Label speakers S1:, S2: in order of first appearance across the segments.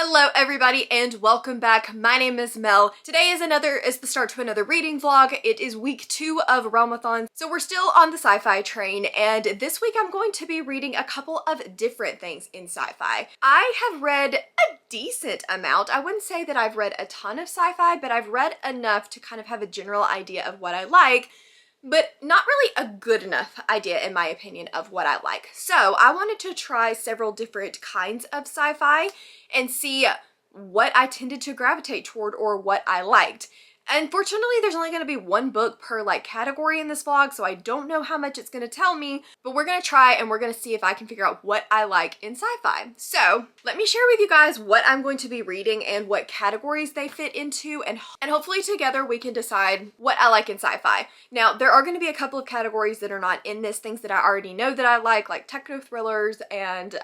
S1: Hello everybody and welcome back. My name is Mel. Today is the start to another reading vlog. It is week 2 of Realmathon, so we're still on the sci-fi train, and this week I'm going to be reading a couple of different things in sci-fi. I have read a decent amount. I wouldn't say that I've read a ton of sci-fi, but I've read enough to kind of have a general idea of what I like, but not really a good enough idea in my opinion of what I like. So I wanted to try several different kinds of sci-fi and see what I tended to gravitate toward or what I liked. Unfortunately, there's only going to be one book per category in this vlog, so I don't know how much it's going to tell me, but we're going to try and we're going to see if I can figure out what I like in sci-fi. So let me share with you guys what I'm going to be reading and what categories they fit into, and hopefully together we can decide what I like in sci-fi. Now, there are going to be a couple of categories that are not in this, things that I already know that I like techno thrillers and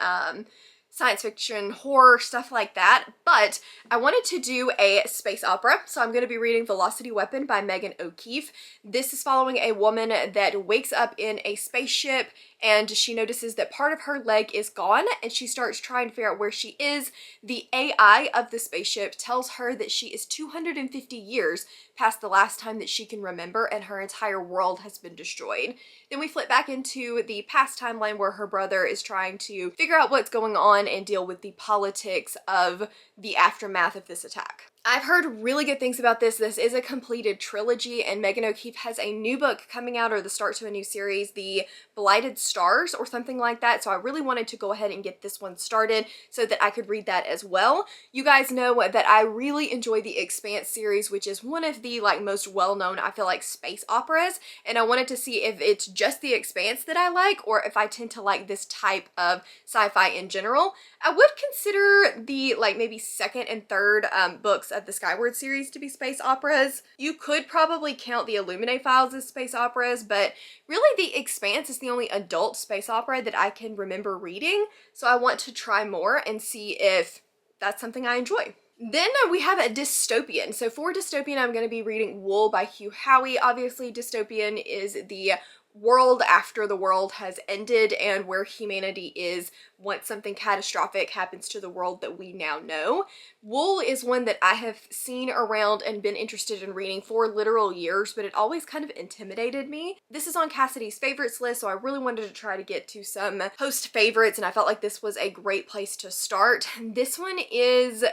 S1: science fiction, horror, stuff like that, but I wanted to do a space opera, so I'm going to be reading Velocity Weapon by Megan O'Keefe. This is following a woman that wakes up in a spaceship and she notices that part of her leg is gone and she starts trying to figure out where she is. The AI of the spaceship tells her that she is 250 years past the last time that she can remember and her entire world has been destroyed. Then we flip back into the past timeline where her brother is trying to figure out what's going on and deal with the politics of the aftermath of this attack. I've heard really good things about this. This is a completed trilogy, and Megan O'Keefe has a new book coming out, or the start to a new series, The Blighted Stars or something like that, so I really wanted to go ahead and get this one started so that I could read that as well. You guys know that I really enjoy the Expanse series, which is one of the most well-known, I feel like, space operas, and I wanted to see if it's just the Expanse that I like or if I tend to like this type of sci-fi in general. I would consider the maybe second and third books of the Skyward series to be space operas. You could probably count the Illuminae Files as space operas, but really the Expanse is the only adult space opera that I can remember reading, so I want to try more and see if that's something I enjoy. Then we have a dystopian. So for dystopian, I'm going to be reading Wool by Hugh Howey. Obviously, dystopian is the world after the world has ended and where humanity is once something catastrophic happens to the world that we now know. Wool is one that I have seen around and been interested in reading for literal years, but it always kind of intimidated me. This is on Cassidy's favorites list, so I really wanted to try to get to some host favorites, and I felt like this was a great place to start. This one is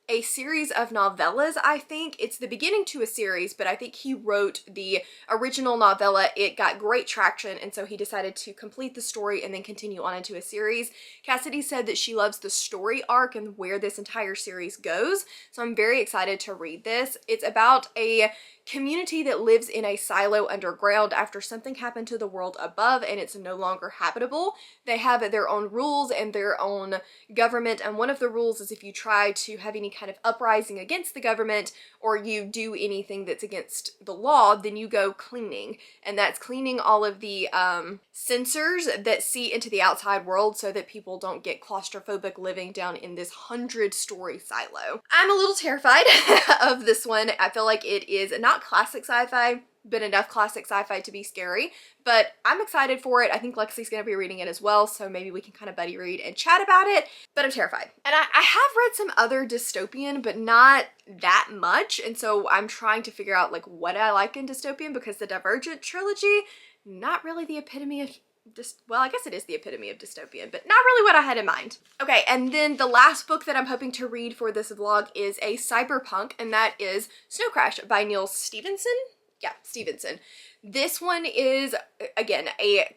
S1: a series of novellas, I think. It's the beginning to a series, but I think he wrote the original novella. It got great traction, and so he decided to complete the story and then continue on into a series. Cassidy said that she loves the story arc and where this entire series goes, so I'm very excited to read this. It's about a community that lives in a silo underground after something happened to the world above and it's no longer habitable. They have their own rules and their own government, and one of the rules is if you try to have any kind of uprising against the government or you do anything that's against the law, then you go cleaning, and that's cleaning all of the sensors that see into the outside world so that people don't get claustrophobic living down in this 100-story silo. I'm a little terrified of this one. I feel like it is not classic sci-fi, but enough classic sci-fi to be scary, but I'm excited for it. I think Lexi's gonna be reading it as well, so maybe we can kind of buddy read and chat about it, but I'm terrified. And I have read some other dystopian, but not that much, and so I'm trying to figure out what I like in dystopian, because the Divergent trilogy, not really the epitome of well, I guess it is the epitome of dystopian, but not really what I had in mind. Okay, and then the last book that I'm hoping to read for this vlog is a cyberpunk, and that is Snow Crash by Neil Stephenson. Yeah, Stevenson. This one is, again, a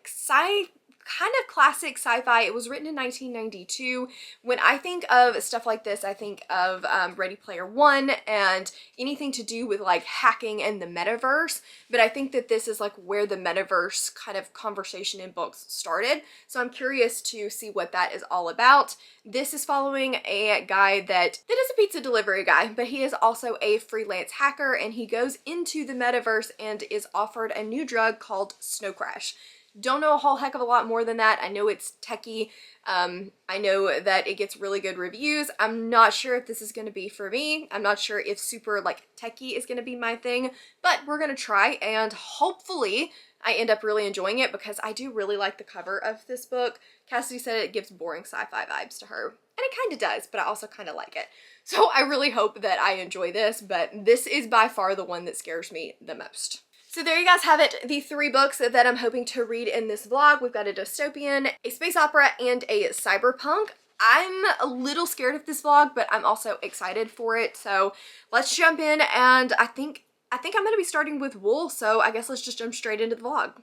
S1: kind of classic sci-fi. It was written in 1992. When I think of stuff like this, I think of Ready Player One and anything to do with hacking and the metaverse, but I think that this is where the metaverse kind of conversation in books started, so I'm curious to see what that is all about. This is following a guy that is a pizza delivery guy, but he is also a freelance hacker, and he goes into the metaverse and is offered a new drug called Snow Crash. Don't know a whole heck of a lot more than that. I know it's techie. I know that it gets really good reviews. I'm not sure if this is going to be for me. I'm not sure if super techie is going to be my thing, but we're going to try, and hopefully I end up really enjoying it because I do really like the cover of this book. Cassidy said it gives boring sci-fi vibes to her. And it kind of does, but I also kind of like it. So I really hope that I enjoy this, but this is by far the one that scares me the most. So there you guys have it, the 3 books that I'm hoping to read in this vlog. We've got a dystopian, a space opera, and a cyberpunk. I'm a little scared of this vlog, but I'm also excited for it. So let's jump in, and I think I'm going to be starting with Wool, so I guess let's just jump straight into the vlog.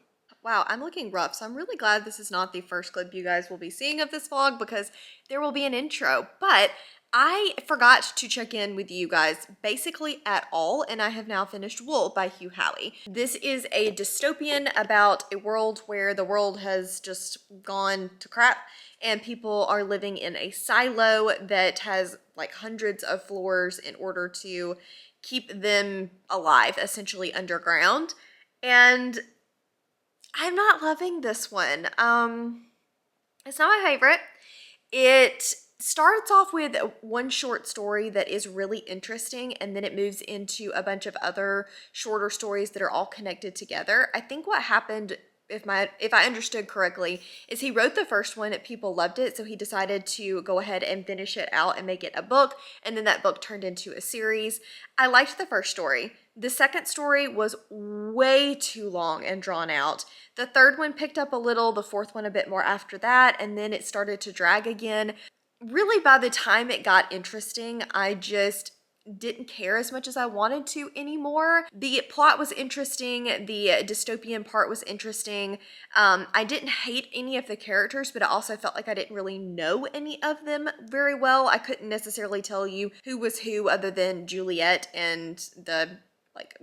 S1: Wow, I'm looking rough, so I'm really glad this is not the first clip you guys will be seeing of this vlog because there will be an intro. But I forgot to check in with you guys basically at all, and I have now finished Wool by Hugh Howey. This is a dystopian about a world where the world has just gone to crap and people are living in a silo that has like hundreds of floors in order to keep them alive, essentially underground. And I'm not loving this one. It's not my favorite. It starts off with one short story that is really interesting, and then it moves into a bunch of other shorter stories that are all connected together. I think what happened, if I understood correctly, is he wrote the first one and people loved it, so he decided to go ahead and finish it out and make it a book, and then that book turned into a series. I liked the first story. The second story was way too long and drawn out. The third one picked up a little, the fourth one a bit more after that, and then it started to drag again. Really, by the time it got interesting, I just didn't care as much as I wanted to anymore. The plot was interesting, the dystopian part was interesting. I didn't hate any of the characters, but I also felt like I didn't really know any of them very well. I couldn't necessarily tell you who was who other than Juliet and the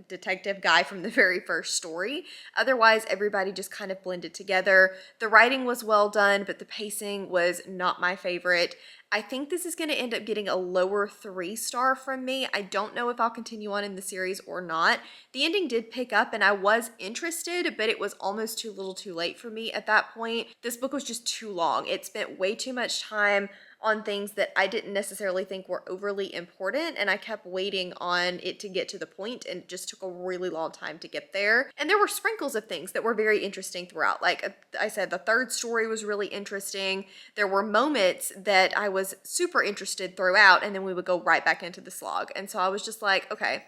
S1: detective guy from the very first story. Otherwise, everybody just kind of blended together. The writing was well done, but the pacing was not my favorite. I think this is going to end up getting a lower 3-star from me. I don't know if I'll continue on in the series or not. The ending did pick up and I was interested, but it was almost too little too late for me at that point. This book was just too long. It spent way too much time on things that I didn't necessarily think were overly important, and I kept waiting on it to get to the point, and it just took a really long time to get there. And there were sprinkles of things that were very interesting throughout. Like I said, the third story was really interesting. There were moments that I was super interested throughout, and then we would go right back into the slog. And so I was just like, okay,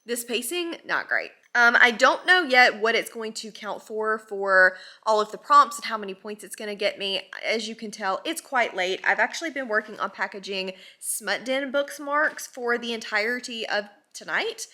S1: this pacing, not great. I don't know yet what it's going to count for all of the prompts and how many points it's going to get me. As you can tell, it's quite late. I've actually been working on packaging Smut Den bookmarks for the entirety of tonight.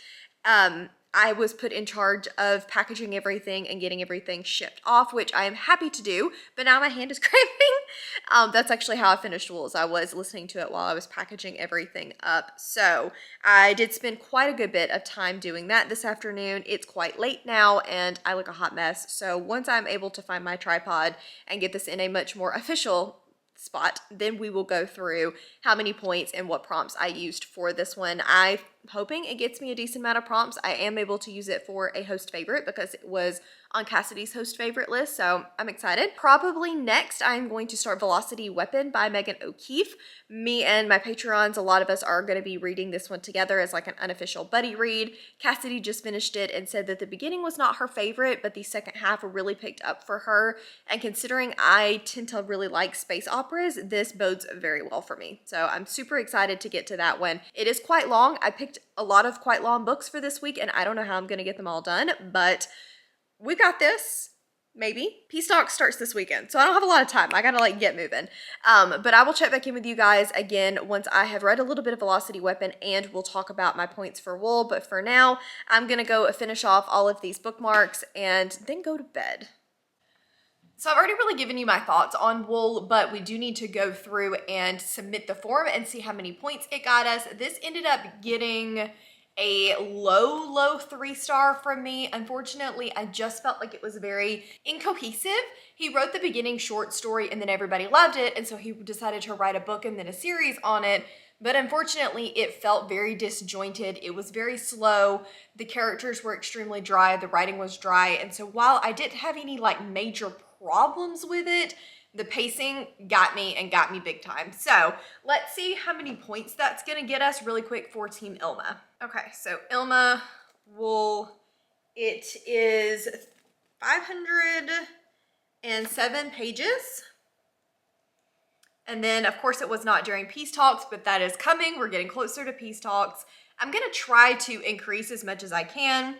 S1: I was put in charge of packaging everything and getting everything shipped off, which I am happy to do, but now my hand is cramping. That's actually how I finished Wool. I was listening to it while I was packaging everything up. So I did spend quite a good bit of time doing that this afternoon. It's quite late now and I look a hot mess. So once I'm able to find my tripod and get this in a much more official spot, then we will go through how many points and what prompts I used for this one. I'm hoping it gets me a decent amount of prompts. I am able to use it for a host favorite because it was on Cassidy's host favorite list, so I'm excited. Probably next, I'm going to start Velocity Weapon by Megan O'Keefe. Me and my Patreons, a lot of us are going to be reading this one together as like an unofficial buddy read. Cassidy just finished it and said that the beginning was not her favorite, but the second half really picked up for her. And considering I tend to really like space operas, this bodes very well for me. So I'm super excited to get to that one. It is quite long. I picked a lot of quite long books for this week, and I don't know how I'm going to get them all done, but we got this. Maybe. Peace Talk starts this weekend, so I don't have a lot of time. I gotta get moving. But I will check back in with you guys again once I have read a little bit of Velocity Weapon, and we'll talk about my points for Wool. But for now, I'm gonna go finish off all of these bookmarks and then go to bed. So I've already really given you my thoughts on Wool, but we do need to go through and submit the form and see how many points it got us. This ended up getting a low 3-star from me. Unfortunately, I just felt like it was very incohesive. He wrote the beginning short story and then everybody loved it, and so he decided to write a book and then a series on it. But unfortunately, it felt very disjointed. It was very slow. The characters were extremely dry. The writing was dry. And so while I didn't have any major problems with it, the pacing got me big time. So let's see how many points that's gonna get us really quick for Team Ilma. Okay, so Ilma, Wool, it is 507 pages. And then, of course, it was not during peace talks, but that is coming. We're getting closer to peace talks. I'm going to try to increase as much as I can.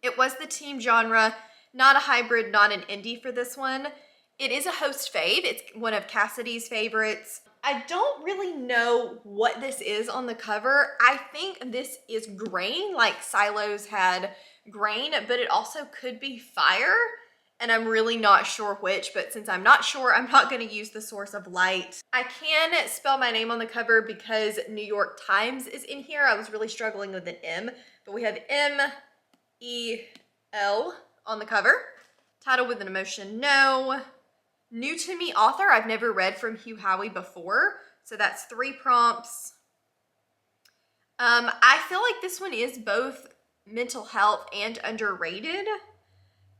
S1: It was the team genre, not a hybrid, not an indie for this one. It is a host fave. It's one of Cassidy's favorites. I don't really know what this is on the cover. I think this is grain, like Silos had grain, but it also could be fire. And I'm really not sure which, but since I'm not sure, I'm not going to use the source of light. I can spell my name on the cover because New York Times is in here. I was really struggling with an M, but we have M-E-L on the cover. Title with an emotion, no. New to me author, I've never read from Hugh Howey before, so that's 3 prompts. I feel like this one is both mental health and underrated.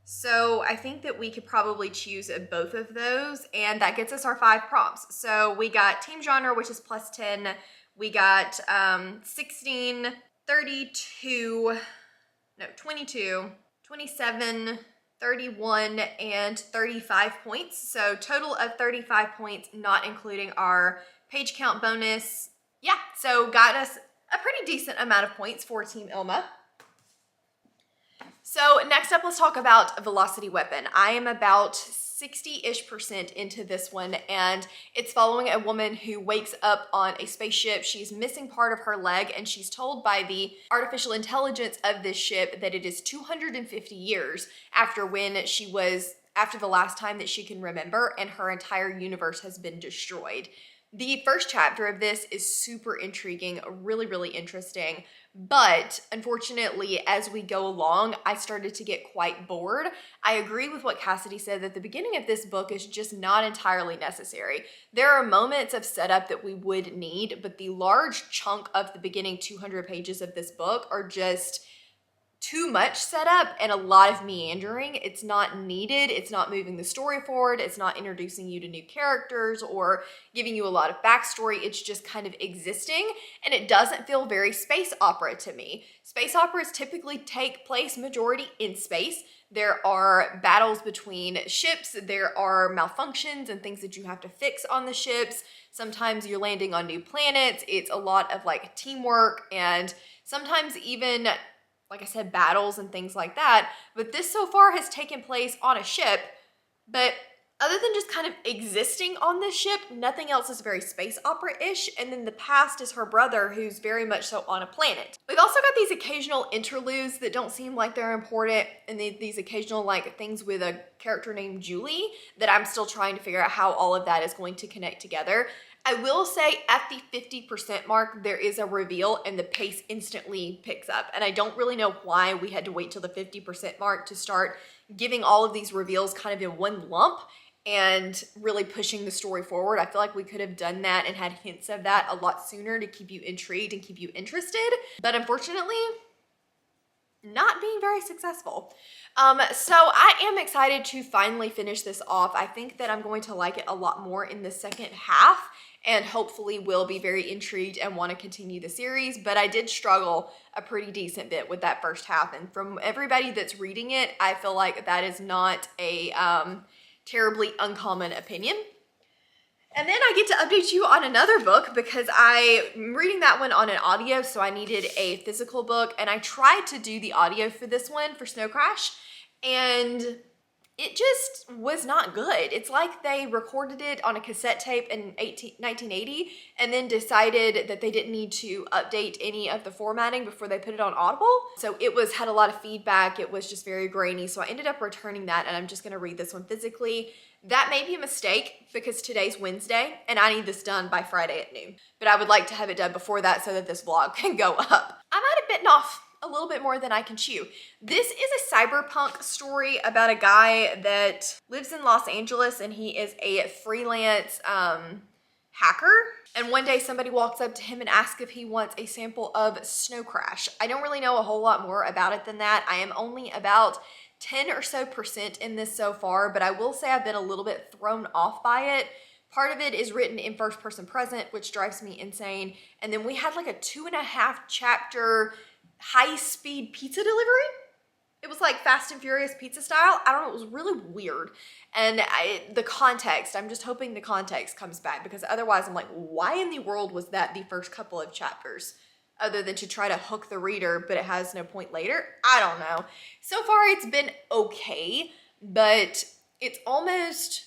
S1: So I think that we could probably choose both of those, and that gets us our 5 prompts. So we got team genre, which is plus 10. We got 16, 32, no, 22, 27, 31, and 35 points. So total of 35 points, not including our page count bonus. Yeah, so got us a pretty decent amount of points for Team Ilma. So next up, let's talk about Velocity Weapon. I am about 60-ish% into this one, and it's following a woman who wakes up on a spaceship. She's missing part of her leg, and she's told by the artificial intelligence of this ship that it is 250 years after after the last time that she can remember, and her entire universe has been destroyed. The first chapter of this is super intriguing, really, really interesting. But unfortunately, as we go along, I started to get quite bored. I agree with what Cassidy said that the beginning of this book is just not entirely necessary. There are moments of setup that we would need, but the large chunk of the beginning 200 pages of this book are just too much setup and a lot of meandering. It's not needed. It's not moving the story forward. It's not introducing you to new characters or giving you a lot of backstory. It's just kind of existing, and it doesn't feel very space opera to me. Space operas typically take place majority in space. There are battles between ships. There are malfunctions and things that you have to fix on the ships. Sometimes you're landing on new planets. It's a lot of like teamwork and sometimes even, like I said, battles and things like that. But this so far has taken place on a ship, but other than just kind of existing on this ship, nothing else is very space opera-ish. And then the past is her brother, who's very much so on a planet. We've also got these occasional interludes that don't seem like they're important, and these occasional like things with a character named Julie that I'm still trying to figure out how all of that is going to connect together. I will say at the 50% mark, there is a reveal and the pace instantly picks up. And I don't really know why we had to wait till the 50% mark to start giving all of these reveals kind of in one lump and really pushing the story forward. I feel like we could have done that and had hints of that a lot sooner to keep you intrigued and keep you interested. But unfortunately, not being very successful. So I am excited to finally finish this off. I think that I'm going to like it a lot more in the second half, and hopefully will be very intrigued and want to continue the series. But I did struggle a pretty decent bit with that first half, and from everybody that's reading it, I feel like that is not a terribly uncommon opinion. And then I get to update you on another book because I'm reading that one on an audio, so I needed a physical book, and I tried to do the audio for this one, for Snow Crash, and it just was not good. It's like they recorded it on a cassette tape in 1980 and then decided that they didn't need to update any of the formatting before they put it on Audible. So it had a lot of feedback. It was just very grainy. So I ended up returning that, and I'm just gonna read this one physically. That may be a mistake because today's Wednesday and I need this done by Friday at noon. But I would like to have it done before that so that this vlog can go up. I might have bitten off a little bit more than I can chew. This is a cyberpunk story about a guy that lives in Los Angeles, and he is a freelance hacker. And one day somebody walks up to him and asks if he wants a sample of Snow Crash. I don't really know a whole lot more about it than that. I am only about 10 or so % in this so far, but I will say I've been a little bit thrown off by it. Part of it is written in first person present, which drives me insane. And then we had like a 2.5 chapter high-speed pizza delivery. It was like Fast and Furious pizza style. I don't know, it was really weird. And the context, I'm just hoping the context comes back, because otherwise I'm like, why in the world was that the first couple of chapters? Other than to try to hook the reader, but it has no point later. I don't know. So far it's been okay, but it's almost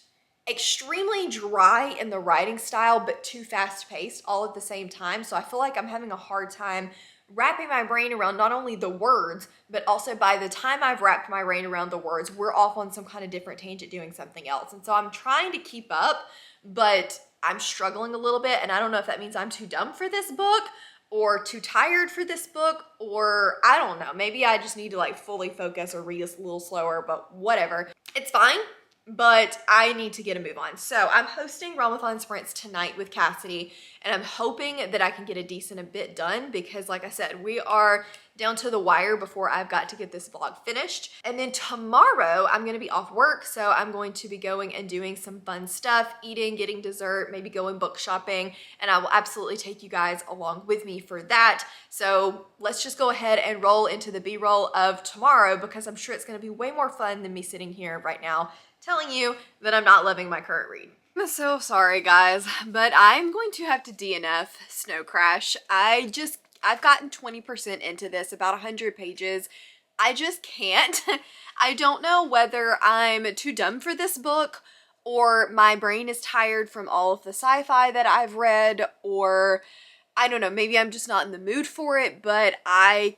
S1: extremely dry in the writing style, but too fast paced all at the same time. So I feel like I'm having a hard time wrapping my brain around not only the words, but also by the time I've wrapped my brain around the words, we're off on some kind of different tangent doing something else. And so I'm trying to keep up, but I'm struggling a little bit. And I don't know if that means I'm too dumb for this book or too tired for this book, or I don't know. Maybe I just need to like fully focus or read a little slower, but whatever. It's fine, but I need to get a move on. So I'm hosting Realmathon sprints tonight with Cassidy, and I'm hoping that I can get a decent bit done, because like I said, we are down to the wire before I've got to get this vlog finished. And then tomorrow I'm gonna be off work, so I'm going to be going and doing some fun stuff, eating, getting dessert, maybe going book shopping, and I will absolutely take you guys along with me for that. So let's just go ahead and roll into the B-roll of tomorrow, because I'm sure it's gonna be way more fun than me sitting here right now telling you that I'm not loving my current read. I'm so sorry guys, but I'm going to have to DNF Snow Crash. I've gotten 20% into this, about 100 pages. I just can't. I don't know whether I'm too dumb for this book, or my brain is tired from all of the sci-fi that I've read, or I don't know, maybe I'm just not in the mood for it, but I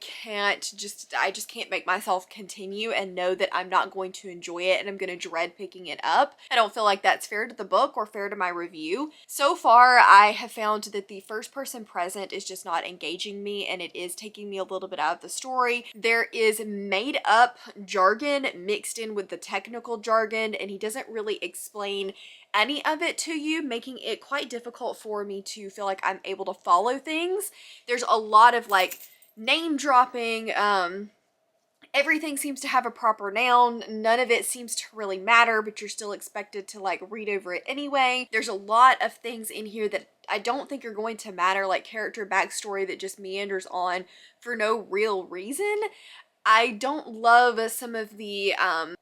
S1: just can't make myself continue and know that I'm not going to enjoy it and I'm going to dread picking it up. I don't feel like that's fair to the book or fair to my review. So far, I have found that the first person present is just not engaging me, and it is taking me a little bit out of the story. There is made up jargon mixed in with the technical jargon, and he doesn't really explain any of it to you, making it quite difficult for me to feel like I'm able to follow things. There's a lot of like name dropping, everything seems to have a proper noun. None of it seems to really matter, but you're still expected to like read over it anyway. There's a lot of things in here that I don't think are going to matter, like character backstory that just meanders on for no real reason. I don't love some of the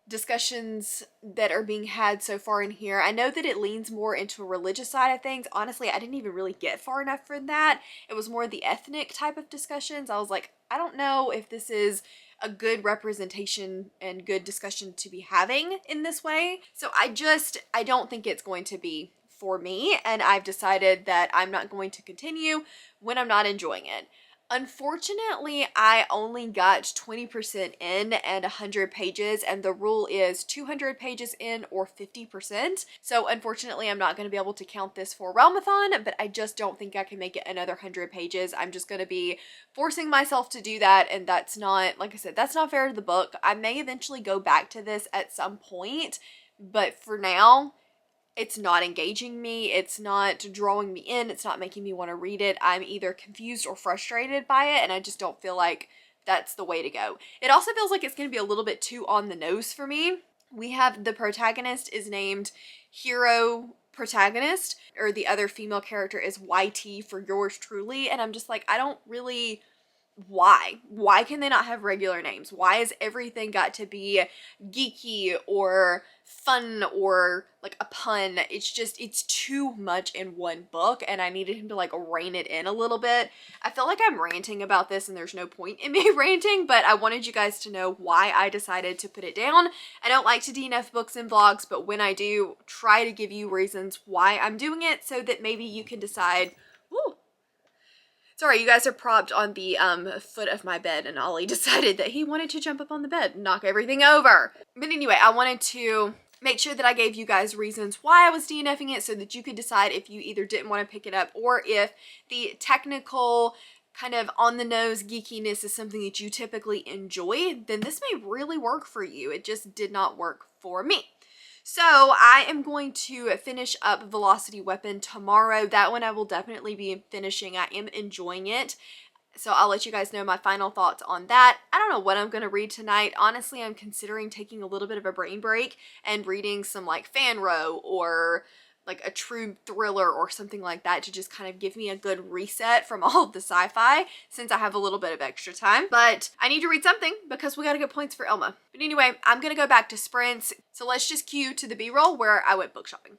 S1: discussions that are being had so far in here. I know that it leans more into a religious side of things. Honestly, I didn't even really get far enough for that. It was more the ethnic type of discussions. I was like, I don't know if this is a good representation and good discussion to be having in this way. So I don't think it's going to be for me, and I've decided that I'm not going to continue when I'm not enjoying it. Unfortunately, I only got 20% in and 100 pages, and the rule is 200 pages in or 50%. So unfortunately, I'm not going to be able to count this for Realmathon, but I just don't think I can make it another 100 pages. I'm just going to be forcing myself to do that, and that's not, like I said, that's not fair to the book. I may eventually go back to this at some point, but for now, it's not engaging me, it's not drawing me in, it's not making me want to read it. I'm either confused or frustrated by it, and I just don't feel like that's the way to go. It also feels like it's going to be a little bit too on the nose for me. We have the protagonist is named Hero Protagonist, or the other female character is YT for yours truly, and I'm just like, I don't really... Why can they not have regular names? Why has everything got to be geeky or fun or like a pun? It's too much in one book, and I needed him to like rein it in a little bit. I feel like I'm ranting about this and there's no point in me ranting, but I wanted you guys to know why I decided to put it down. I don't like to DNF books and vlogs, but when I do, try to give you reasons why I'm doing it so that maybe you can decide, ooh, sorry, you guys are propped on the foot of my bed, and Ollie decided that he wanted to jump up on the bed and knock everything over. But anyway, I wanted to make sure that I gave you guys reasons why I was DNFing it so that you could decide if you either didn't want to pick it up, or if the technical kind of on-the-nose geekiness is something that you typically enjoy, then this may really work for you. It just did not work for me. So I am going to finish up Velocity Weapon tomorrow. That one I will definitely be finishing. I am enjoying it. So I'll let you guys know my final thoughts on that. I don't know what I'm going to read tonight. Honestly, I'm considering taking a little bit of a brain break and reading some like Fanro or like a true thriller or something like that to just kind of give me a good reset from all of the sci-fi since I have a little bit of extra time. But I need to read something because we gotta get points for Ilma. But anyway, I'm gonna go back to sprints. So let's just cue to the B-roll where I went book shopping.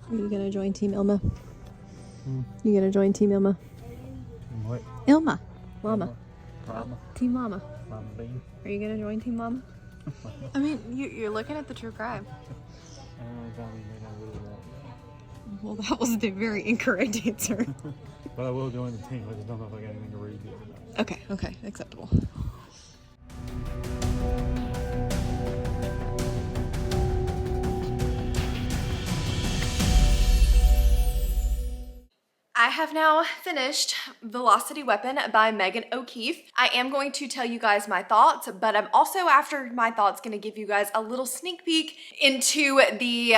S1: Are you gonna join Team Ilma? You gonna join Team Ilma?
S2: What?
S1: Ilma. Mama.
S2: Mama.
S1: Team Mama.
S2: Mama Bean.
S1: Are you gonna join Team Mama? I mean, you're looking at the true crime. Well, that was the very incorrect answer.
S2: But I will join the team. I just don't know if I got anything to read yet.
S1: Okay, acceptable. I have now finished Velocity Weapon by Megan O'Keefe. I am going to tell you guys my thoughts, but I'm also, after my thoughts, going to give you guys a little sneak peek into the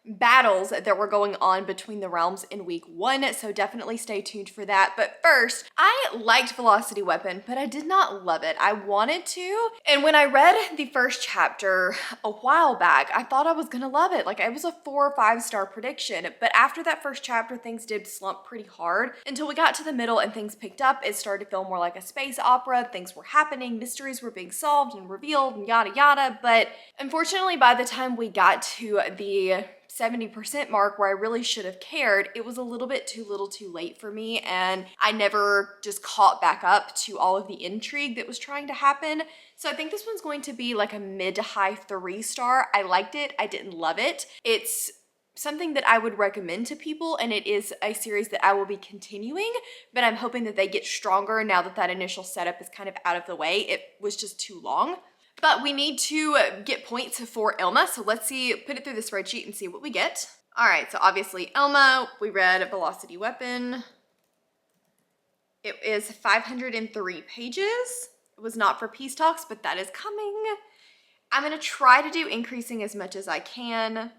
S1: battles that were going on between the realms in week 1, so definitely stay tuned for that. But first, I liked Velocity Weapon, but I did not love it. I wanted to, and when I read the first chapter a while back, I thought I was gonna love it. Like, it was a 4 or 5 star prediction, but after that first chapter, things did slump pretty hard until we got to the middle and things picked up. It started to feel more like a space opera. Things were happening, mysteries were being solved and revealed and yada yada, but unfortunately by the time we got to the 70% mark where I really should have cared, it was a little bit too little too late for me, and I never just caught back up to all of the intrigue that was trying to happen. So I think this one's going to be like a mid to high 3 star. I liked it. I didn't love it. It's something that I would recommend to people, and it is a series that I will be continuing, but I'm hoping that they get stronger now that that initial setup is kind of out of the way. It was just too long. But we need to get points for Ilma, so let's see, put it through the spreadsheet and see what we get. All right, so obviously Ilma, we read Velocity Weapon. It is 503 pages. It was not for Peace Talks, but that is coming. I'm gonna try to do increasing as much as I can.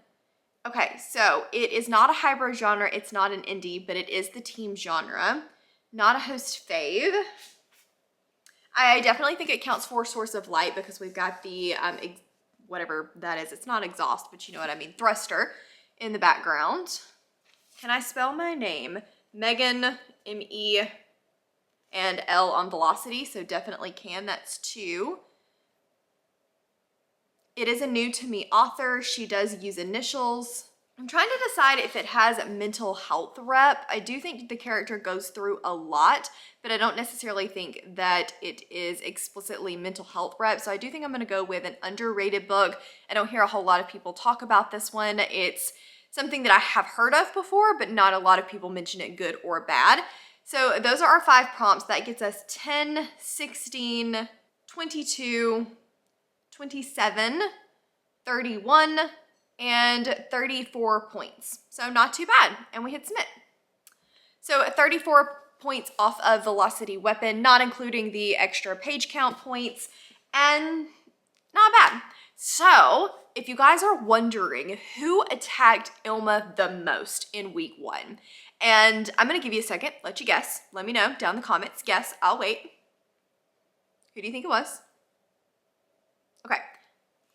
S1: Okay, so it is not a hybrid genre, it's not an indie, but it is the team genre. Not a host fave. I definitely think it counts for Source of Light because we've got the, whatever that is. It's not exhaust, but you know what I mean, thruster in the background. Can I spell my name? Megan, M-E, and L on Velocity, so definitely can. That's 2. It is a new to me author. She does use initials. I'm trying to decide if it has mental health rep. I do think the character goes through a lot, but I don't necessarily think that it is explicitly mental health rep. So I do think I'm gonna go with an underrated book. I don't hear a whole lot of people talk about this one. It's something that I have heard of before, but not a lot of people mention it good or bad. So those are our 5 prompts. That gets us 10, 16, 22, 27, 31, and 34 points. So not too bad, and we hit submit. So 34 points off of Velocity Weapon, not including the extra page count points, and not bad. So if you guys are wondering who attacked Ilma the most in week 1, and I'm gonna give you a second, let you guess. Let me know down in the comments. Guess, I'll wait. Who do you think it was? Okay.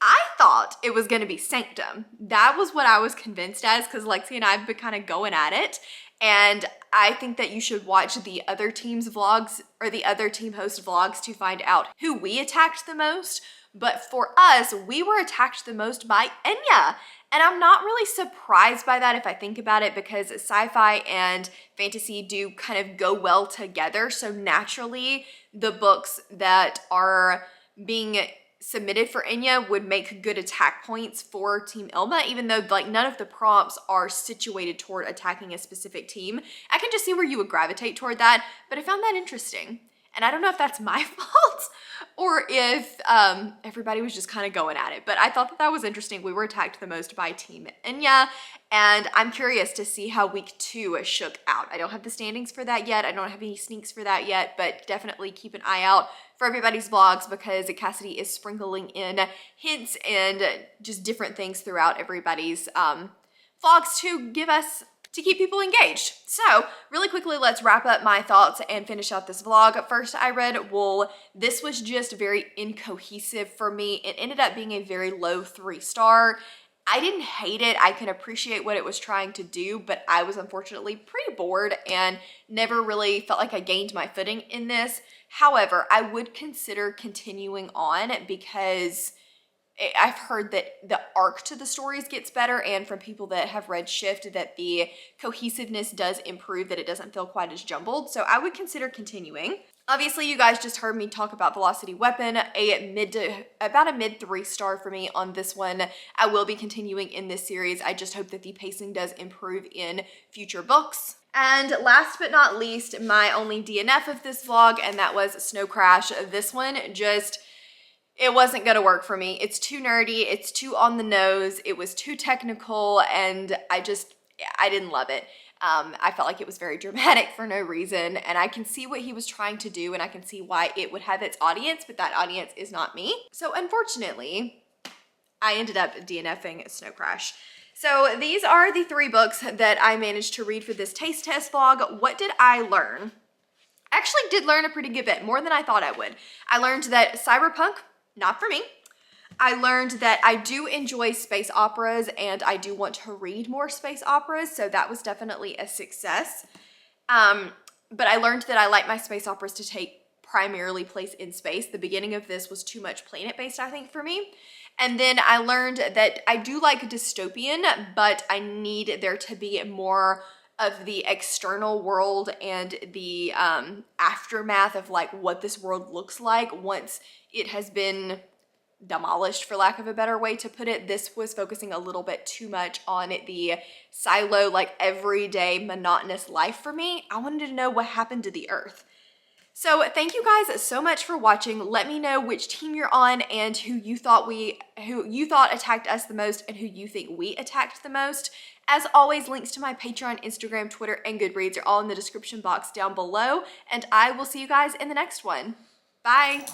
S1: I thought it was going to be Sanctum. That was what I was convinced as, because Lexi and I have been kind of going at it. And I think that you should watch the other team's vlogs or the other team host vlogs to find out who we attacked the most. But for us, we were attacked the most by Enya. And I'm not really surprised by that if I think about it, because sci-fi and fantasy do kind of go well together. So naturally, the books that are being submitted for Enya would make good attack points for Team Ilma, even though like none of the prompts are situated toward attacking a specific team. I can just see where you would gravitate toward that, but I found that interesting. And I don't know if that's my fault or if everybody was just kind of going at it, but I thought that that was interesting. We were attacked the most by Team Enya, and I'm curious to see how week 2 shook out. I don't have the standings for that yet. I don't have any sneaks for that yet, but definitely keep an eye out for everybody's vlogs, because Cassidy is sprinkling in hints and just different things throughout everybody's vlogs to keep people engaged. So really quickly, let's wrap up my thoughts and finish out this vlog. First, I read Wool. This was just very incohesive for me. It ended up being a very low 3-star. I didn't hate it. I can appreciate what it was trying to do, but I was unfortunately pretty bored and never really felt like I gained my footing in this. However, I would consider continuing on, because I've heard that the arc to the stories gets better, and from people that have read Shift that the cohesiveness does improve, that it doesn't feel quite as jumbled. So I would consider continuing. Obviously, you guys just heard me talk about Velocity Weapon, about a mid 3-star for me on this one. I will be continuing in this series. I just hope that the pacing does improve in future books. And last but not least, my only DNF of this vlog, and that was Snow Crash. This one just, it wasn't gonna work for me. It's too nerdy, it's too on the nose, it was too technical, and I didn't love it. I felt like it was very dramatic for no reason, and I can see what he was trying to do, and I can see why it would have its audience, but that audience is not me. So unfortunately, I ended up DNFing Snow Crash. So these are the 3 books that I managed to read for this taste test vlog. What did I learn? I actually did learn a pretty good bit, more than I thought I would. I learned that cyberpunk, not for me. I learned that I do enjoy space operas, and I do want to read more space operas, so that was definitely a success. But I learned that I like my space operas to take primarily place in space. The beginning of this was too much planet-based, I think, for me. And then I learned that I do like dystopian, but I need there to be more of the external world and the aftermath of like what this world looks like once it has been demolished, for lack of a better way to put it. This was focusing a little bit too much on the silo, like everyday monotonous life for me. I wanted to know what happened to the Earth. So thank you guys so much for watching. Let me know which team you're on and who you thought attacked us the most and who you think we attacked the most. As always, links to my Patreon, Instagram, Twitter, and Goodreads are all in the description box down below, and I will see you guys in the next one. Bye.